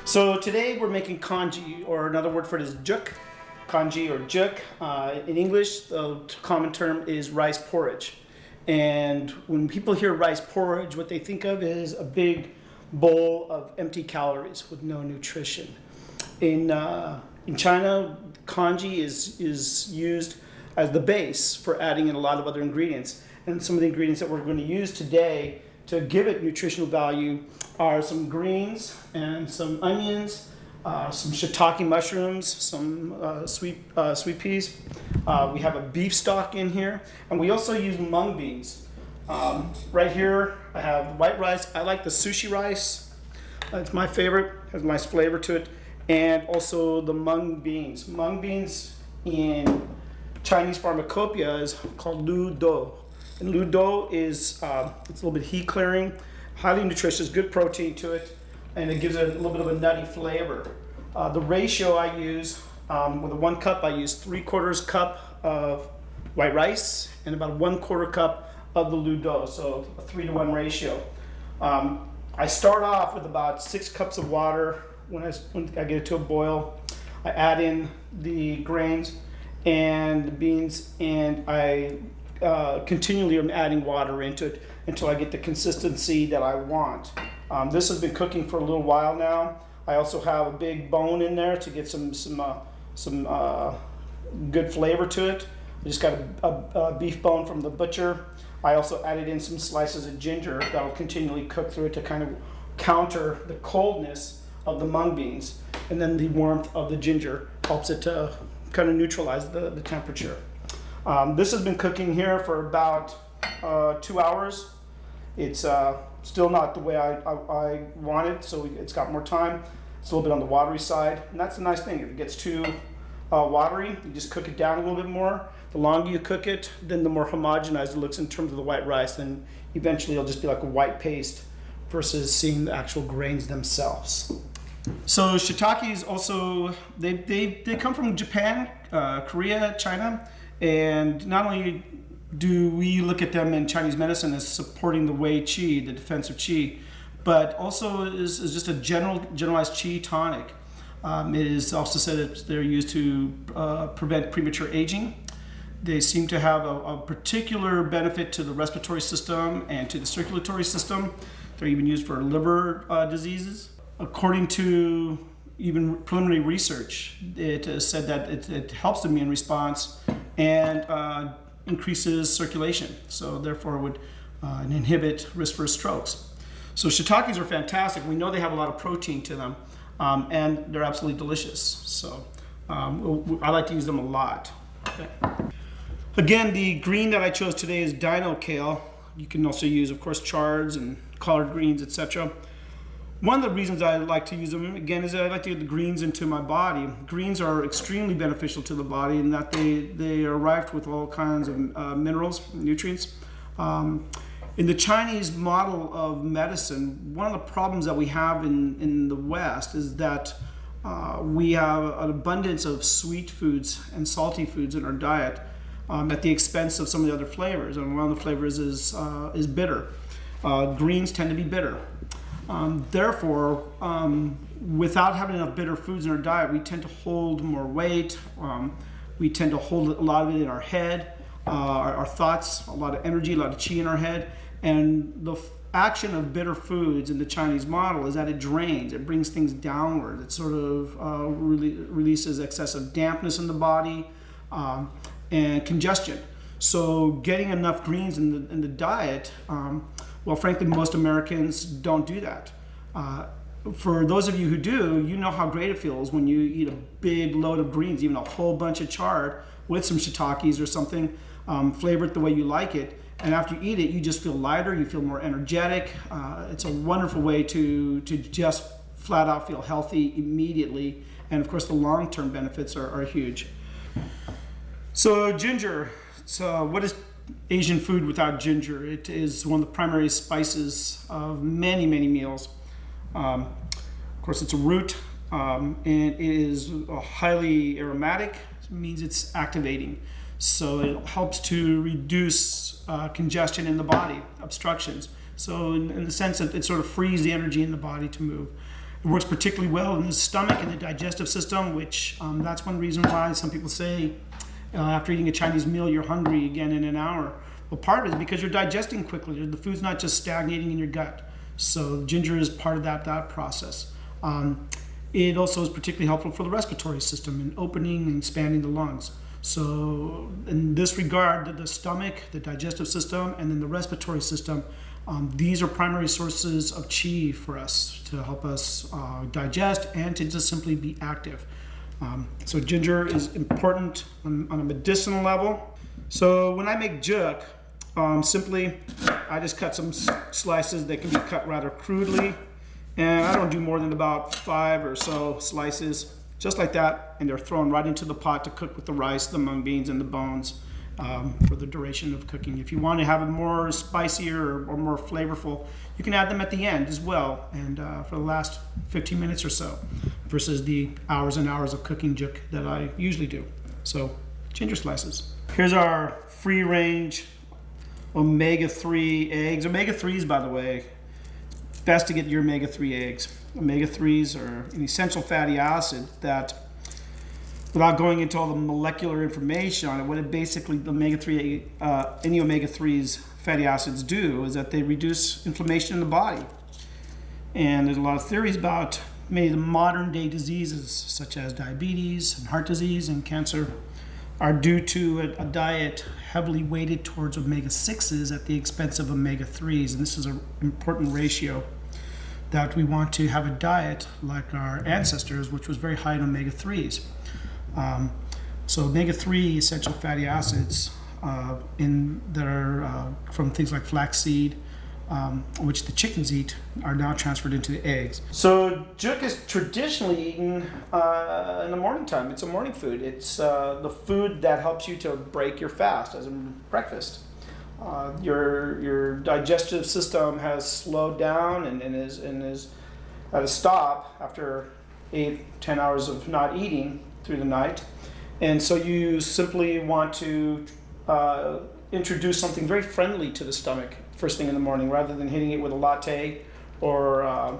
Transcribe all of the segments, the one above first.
So today we're making congee, or another word for it is jook. Congee or jook. In English, the common term is rice porridge. And when people hear rice porridge, what they think of is a big bowl of empty calories with no nutrition. In China, congee is used as the base for adding in a lot of other ingredients. And some of the ingredients that we're going to use today to give it nutritional value are some greens and some onions, some shiitake mushrooms, some sweet peas. We have a beef stock in here, and we also use mung beans. Right here I have white rice. I like the sushi rice. It's my favorite, has a nice flavor to it. And also the mung beans. Mung beans in Chinese pharmacopoeia is called lu do. And lu do is it's a little bit heat clearing, highly nutritious, good protein to it, and it gives it a little bit of a nutty flavor. The ratio I use, with a 1 cup, I use 3/4 cup of white rice and about 1/4 cup of the lu do, so a 3-to-1 ratio. I start off with about 6 cups of water. When I get it to a boil, I add in the grains and the beans, and I continually am adding water into it until I get the consistency that I want. This has been cooking for a little while now. I also have a big bone in there to get some good flavor to it. I just got a beef bone from the butcher. I also added in some slices of ginger that will continually cook through it to kind of counter the coldness of the mung beans, and then the warmth of the ginger helps it to kind of neutralize the temperature. This has been cooking here for about 2 hours. It's still not the way I want it, so it's got more time. It's a little bit on the watery side, and that's the nice thing. If it gets too watery, you just cook it down a little bit more. The longer you cook it, then the more homogenized it looks in terms of the white rice. Then eventually it'll just be like a white paste versus seeing the actual grains themselves. So shiitakes also, they come from Japan, Korea, China, and not only do we look at them in Chinese medicine as supporting the Wei Qi, the defense of Qi, but also is just a generalized Qi tonic. It is also said that they're used to prevent premature aging. They seem to have a particular benefit to the respiratory system and to the circulatory system. They're even used for liver diseases. According to even preliminary research, it is said that it helps the immune response and increases circulation, so therefore would inhibit risk for strokes. So shiitakes are fantastic. We know they have a lot of protein to them, and they're absolutely delicious. So I like to use them a lot. Okay. Again, the green that I chose today is dino kale. You can also use, of course, chards and collard greens, etc. One of the reasons I like to use them, again, is that I like to get the greens into my body. Greens are extremely beneficial to the body in that they are rife with all kinds of minerals, nutrients. In the Chinese model of medicine, one of the problems that we have in the West is that we have an abundance of sweet foods and salty foods in our diet at the expense of some of the other flavors. And one of the flavors is bitter. Greens tend to be bitter. Therefore, without having enough bitter foods in our diet, we tend to hold more weight. We tend to hold a lot of it in our head, our thoughts, a lot of energy, a lot of qi in our head. And the action of bitter foods in the Chinese model is that it drains, it brings things downward. It sort of releases excessive dampness in the body and congestion. So getting enough greens in the diet, well, frankly, most Americans don't do that. For those of you who do, you know how great it feels when you eat a big load of greens, even a whole bunch of chard with some shiitakes or something, flavor it the way you like it. And after you eat it, you just feel lighter, you feel more energetic. It's a wonderful way to just flat out feel healthy immediately. And of course, the long-term benefits are huge. So ginger, what is Asian food without ginger? It is one of the primary spices of many, many meals. Of course, it's a root, and it is highly aromatic. It means it's activating. So it helps to reduce congestion in the body, obstructions. So in the sense that it sort of frees the energy in the body to move. It works particularly well in the stomach and the digestive system, which that's one reason why some people say after eating a Chinese meal, you're hungry again in an hour. Well, part of it is because you're digesting quickly. The food's not just stagnating in your gut. So ginger is part of that process. It also is particularly helpful for the respiratory system in opening and expanding the lungs. So in this regard, the stomach, the digestive system, and then the respiratory system, these are primary sources of qi for us to help us digest and to just simply be active. So ginger is important on a medicinal level. So when I make jook, simply I just cut some slices. They can be cut rather crudely, and I don't do more than about 5 or so slices, just like that, and they're thrown right into the pot to cook with the rice, the mung beans, and the bones for the duration of cooking. If you want to have it more spicier or more flavorful, you can add them at the end as well, and for the last 15 minutes or so, versus the hours and hours of cooking jook that I usually do. So ginger slices. Here's our free-range omega-3 eggs. Omega-3s, by the way, it's best to get your omega-3 eggs. Omega-3s are an essential fatty acid that, without going into all the molecular information on it, what it basically, the omega-3, any omega-3s fatty acids do is that they reduce inflammation in the body. And there's a lot of theories about many of the modern day diseases, such as diabetes and heart disease and cancer, are due to a diet heavily weighted towards omega-6s at the expense of omega-3s. And this is an important ratio, that we want to have a diet like our ancestors, which was very high in omega-3s. So omega-3 essential fatty acids that are from things like flaxseed, which the chickens eat, are now transferred into the eggs. So jook is traditionally eaten in the morning time. It's a morning food. It's the food that helps you to break your fast as a breakfast. Your digestive system has slowed down and is at a stop after 8-10 hours of not eating through the night, and so you simply want to introduce something very friendly to the stomach first thing in the morning, rather than hitting it with a latte or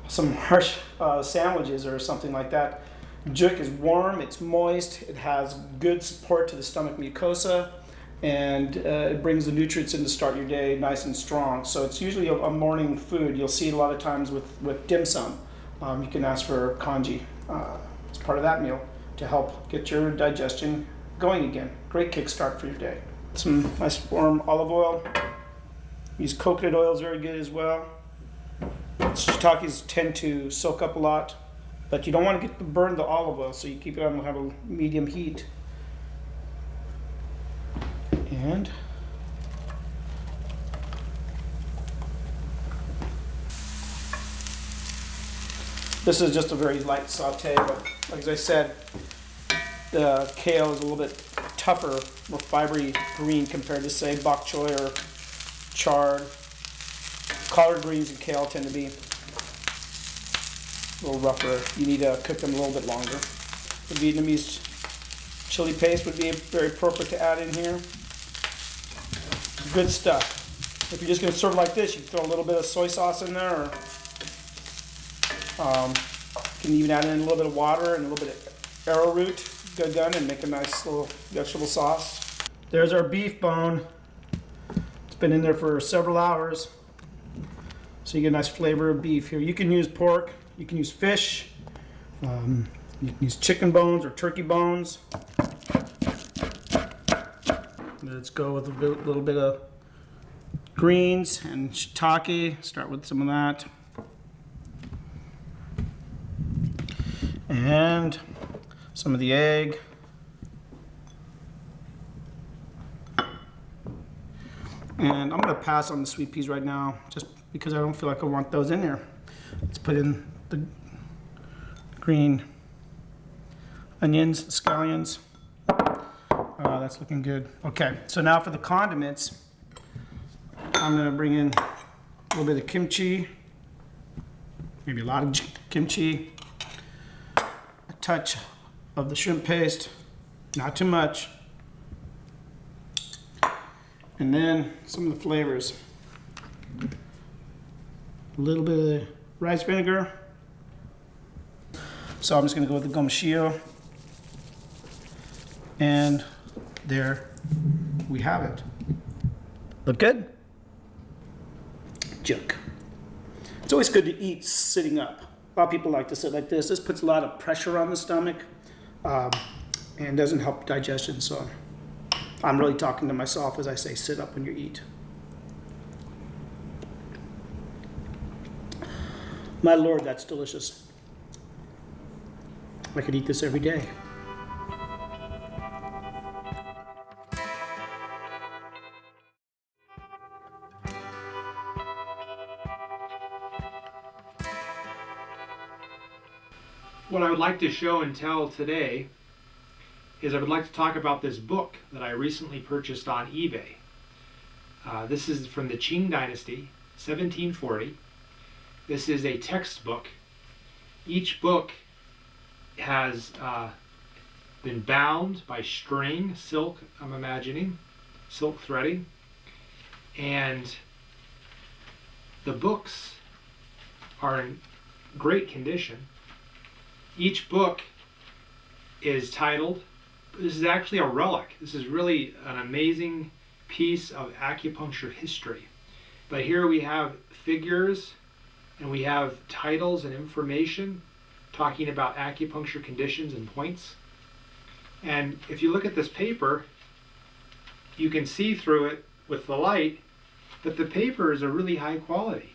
some harsh sandwiches or something like that. Jook is warm, it's moist, it has good support to the stomach mucosa, and it brings the nutrients in to start your day nice and strong. So it's usually a morning food. You'll see it a lot of times with dim sum. You can ask for congee as part of that meal to help get your digestion going again. Great kickstart for your day. Some nice warm olive oil. Use coconut oil is very good as well. Shiitakes tend to soak up a lot, but you don't want to burn the olive oil, so you keep it on have a medium heat. And this is just a very light saute, but like I said, the kale is a little bit tougher, more fibery green compared to, say, bok choy or chard. Collard greens and kale tend to be a little rougher. You need to cook them a little bit longer. The Vietnamese chili paste would be very appropriate to add in here. Good stuff. If you're just going to serve it like this, you can throw a little bit of soy sauce in there, or you can even add in a little bit of water and a little bit of arrowroot, good gun, and make a nice little vegetable sauce. There's our beef bone. It's been in there for several hours, so you get a nice flavor of beef here. You can use pork, you can use fish, you can use chicken bones or turkey bones. Let's go with a little bit of greens and shiitake. Start with some of that. And some of the egg. And I'm going to pass on the sweet peas right now, just because I don't feel like I want those in there. Let's put in the green onions, the scallions. That's looking good. Okay, so now for the condiments, I'm going to bring in a little bit of kimchi, maybe a lot of kimchi, a touch of the shrimp paste, not too much, and then some of the flavors. A little bit of rice vinegar, So I'm just going to go with the gomashio. And there we have it. Look good? Jook. It's always good to eat sitting up. A lot of people like to sit like this. This puts a lot of pressure on the stomach and doesn't help digestion. So I'm really talking to myself as I say sit up when you eat. My Lord, that's delicious. I could eat this every day. What I would like to show and tell today is I would like to talk about this book that I recently purchased on eBay. This is from the Qing Dynasty, 1740. This is a textbook. Each book has been bound by string, silk, I'm imagining, silk threading. And the books are in great condition. Each book is titled, this is actually a relic. This is really an amazing piece of acupuncture history. But here we have figures and we have titles and information talking about acupuncture conditions and points. And if you look at this paper, you can see through it with the light that the paper is a really high quality.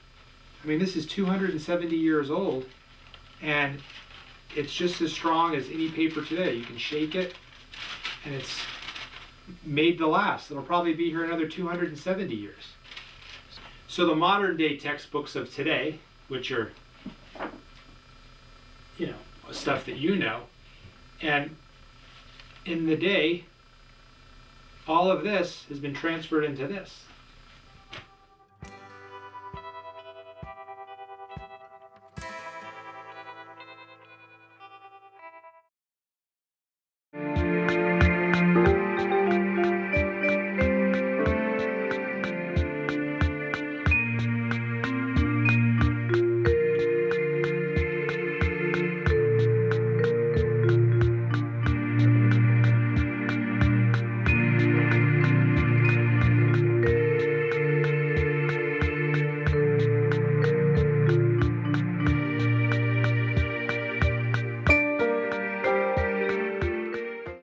I mean, this is 270 years old and it's just as strong as any paper today. You can shake it and it's made to last. It'll probably be here another 270 years. So the modern day textbooks of today, which are, stuff that you know, and in the day, all of this has been transferred into this.